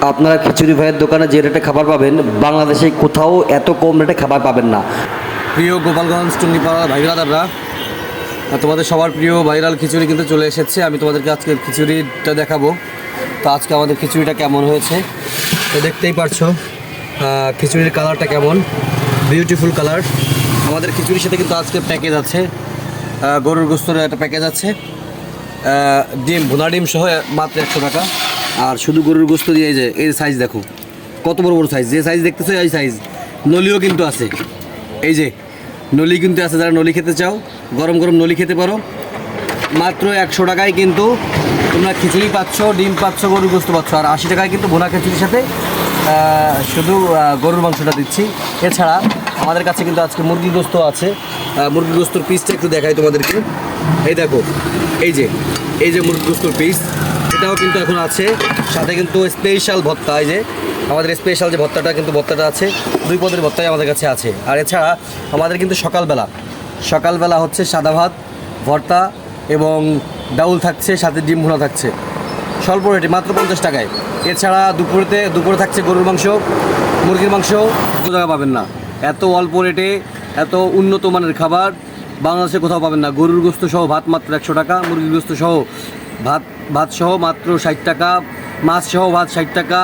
আপনারা খিচুড়ি ভাইয়ের দোকানে যে রেটে খাবার পাবেন বাংলাদেশে কোথাও এত কম রেটে খাবার পাবেন না। প্রিয় গোপালগঞ্জ টুঙ্গিপাড়া ভাই ব্রাদাররা, তোমাদের সবার প্রিয় ভাইরাল খিচুড়ি কিন্তু চলে এসেছে। আমি তোমাদেরকে আজকে খিচুড়িটা দেখাবো। তো আজকে আমাদের খিচুড়িটা কেমন হয়েছে তো দেখতেই পারছো। খিচুড়ির কালারটা কেমন, বিউটিফুল কালার। আমাদের খিচুড়ির সাথে কিন্তু আজকে প্যাকেজ আছে, গরুর গোস্তের একটা প্যাকেজ আছে, ডিম ভুনা ডিম সহ মাত্র 100 টাকা। আর শুধু গরুর গোস্ত দিয়ে এই সাইজ দেখো কত বড় বড় সাইজ, যে সাইজ দেখতেছো এই সাইজ। নলিও কিন্তু আছে, এই যে নলি কিন্তু আছে। যারা নলি খেতে চাও গরম গরম নলি খেতে পারো। মাত্র 100 টাকায় কিন্তু তোমরা খিচুড়ি পাচ্ছ, ডিম পাচ্ছ, গরুর গোস্ত পাচ্ছ। আর 80 টাকায় কিন্তু ভুনা খিচুড়ির সাথে শুধু গরুর মাংসটা দিচ্ছি। এছাড়া আমাদের কাছে কিন্তু আজকে মুরগির গোস্ত আছে। মুরগির গোস্তর পিসটা একটু দেখাই তোমাদেরকে। এই দেখো, এই যে মুরগির গোস্তর পিস, এটাও কিন্তু এখন আছে। সাথে কিন্তু স্পেশাল ভর্তা, এই যে আমাদের স্পেশাল যে ভর্তাটা আছে, 2 পদের ভর্তাই আমাদের কাছে আছে। আর এছাড়া আমাদের কিন্তু সকালবেলা হচ্ছে সাদা ভাত, ভর্তা এবং ডাউল থাকছে, সাথে ডিম ভুনা থাকছে স্বল্প রেটে মাত্র 50 টাকায়। এছাড়া দুপুরে থাকছে গরুর মাংস, মুরগির মাংস। টাকা পাবেন না, এত অল্প রেটে এত উন্নত মানের খাবার বাংলাদেশে কোথাও পাবেন না। গরুর গোস্ত সহ ভাত মাত্র 100 টাকা, মুরগির গোস্ত সহ ভাত সহ মাত্র 60 টাকা, মাছ সহ ভাত 60 টাকা,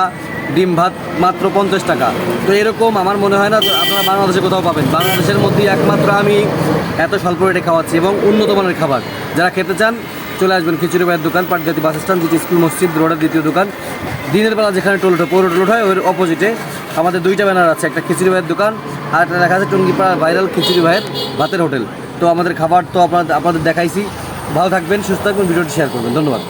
ডিম ভাত মাত্র 50 টাকা। তো এরকম আমার মনে হয় না আপনারা বাংলাদেশে কোথাও পাবেন। বাংলাদেশের মধ্যেই একমাত্র আমি এত স্বল্প রেটে খাওয়াচ্ছি এবং উন্নত মানের খাবার। যারা খেতে চান চলে আসবেন খিচুড়ি ভাইয়ের দোকান, পাটগাতি বাস স্ট্যান্ড, যেটি স্কুল মসজিদ রোডের দ্বিতীয় দোকান। দিনের বেলা যেখানে পৌর টোল হয় ওর অপোজিটে আমাদের 2টা ব্যানার আছে, একটা খিচুড়ি ভাইয়ের দোকান আর একটা লেখা আছে টুঙ্গিপাড়া ভাইরাল খিচুড়ি ভাইয়ের ভাতের হোটেল। তো আমাদের খাবার তো আপনাদের দেখাইছি। ভালো থাকবেন, সুস্থ থাকবেন, ভিডিওটি শেয়ার করবেন। ধন্যবাদ।